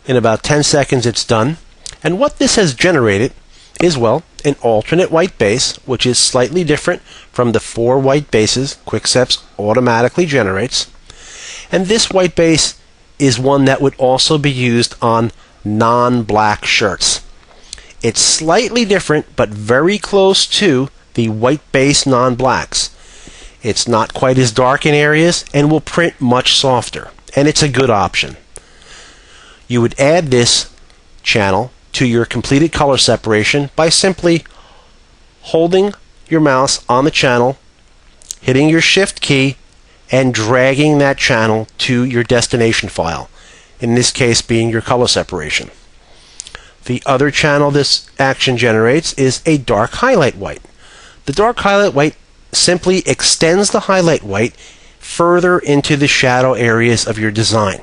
In about 10 seconds it's done. And what this has generated is, well, an alternate white base, which is slightly different from the 4 white bases Quicksteps automatically generates. And this white base is one that would also be used on non-black shirts. It's slightly different, but very close to the white base non-blacks. It's not quite as dark in areas and will print much softer, and it's a good option. You would add this channel to your completed color separation by simply holding your mouse on the channel, hitting your Shift key, and dragging that channel to your destination file, in this case being your color separation. The other channel this action generates is a dark highlight white. The dark highlight white simply extends the highlight white further into the shadow areas of your design.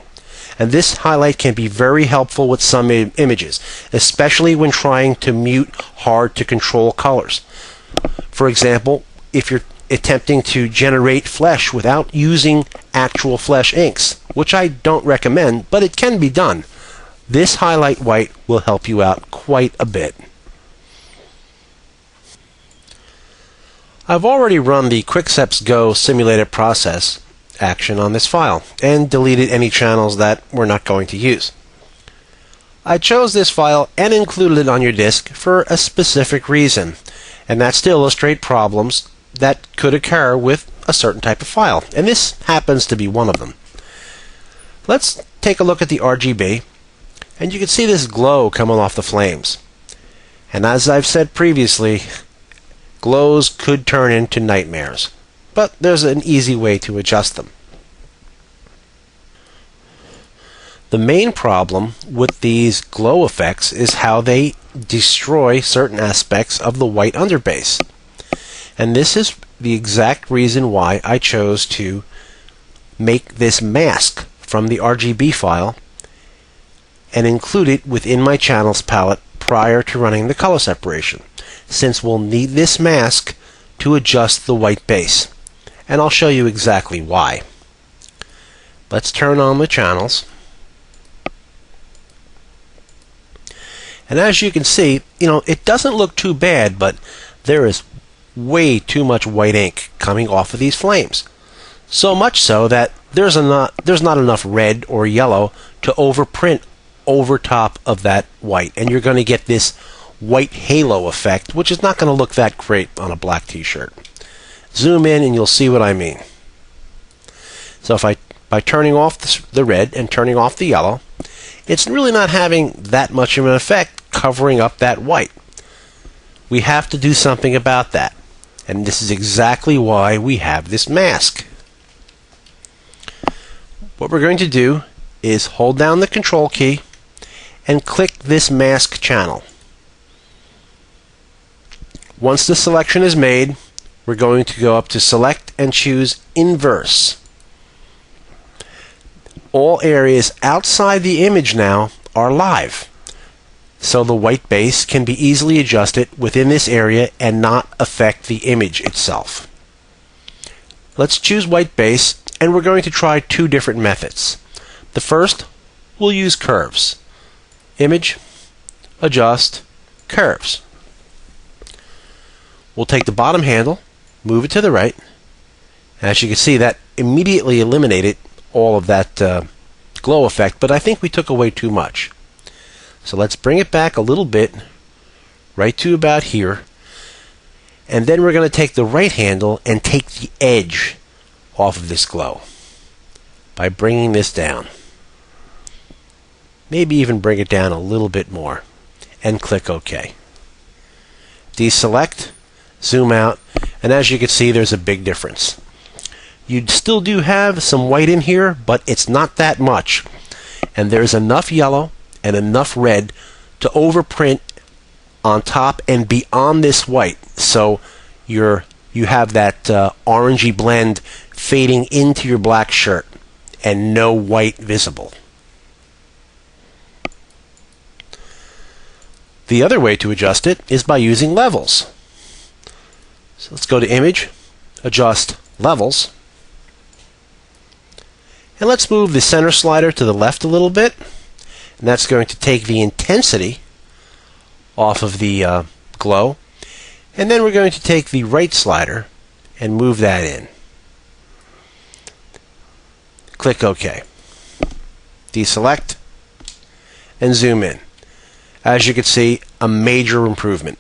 And this highlight can be very helpful with some images, especially when trying to mute hard to control colors. For example, if you're attempting to generate flesh without using actual flesh inks, which I don't recommend, but it can be done. This highlight white will help you out quite a bit. I've already run the Quicksteps Go simulated process action on this file and deleted any channels that we're not going to use. I chose this file and included it on your disk for a specific reason, and that's to illustrate problems that could occur with a certain type of file, and this happens to be one of them. Let's take a look at the RGB, and you can see this glow coming off the flames. And as I've said previously, glows could turn into nightmares, but there's an easy way to adjust them. The main problem with these glow effects is how they destroy certain aspects of the white underbase. And this is the exact reason why I chose to make this mask from the RGB file and include it within my channels palette prior to running the color separation, since we'll need this mask to adjust the white base. And I'll show you exactly why. Let's turn on the channels. And as you can see, it doesn't look too bad, but there is way too much white ink coming off of these flames. So much so that there's not enough red or yellow to overprint over top of that white, and you're going to get this white halo effect, which is not going to look that great on a black t-shirt. Zoom in and you'll see what I mean. So by turning off the red and turning off the yellow, it's really not having that much of an effect covering up that white. We have to do something about that, and this is exactly why we have this mask. What we're going to do is hold down the Control key and click this mask channel. Once the selection is made, we're going to go up to Select and choose Inverse. All areas outside the image now are live, so the white base can be easily adjusted within this area and not affect the image itself. Let's choose white base, and we're going to try two different methods. The first, we'll use curves. Image, adjust, curves. We'll take the bottom handle, move it to the right. As you can see, that immediately eliminated all of that glow effect, but I think we took away too much. So let's bring it back a little bit, right to about here, and then we're going to take the right handle and take the edge off of this glow by bringing this down. Maybe even bring it down a little bit more, and click OK. Deselect, zoom out, and as you can see, there's a big difference. You still do have some white in here, but it's not that much, and there's enough yellow and enough red to overprint on top and beyond this white, so you have that orangey blend fading into your black shirt and no white visible. The other way to adjust it is by using levels. So let's go to Image, Adjust, Levels, and let's move the center slider to the left a little bit, And that's going to take the intensity off of the glow. And then we're going to take the right slider and move that in. Click OK. Deselect and zoom in. As you can see, a major improvement.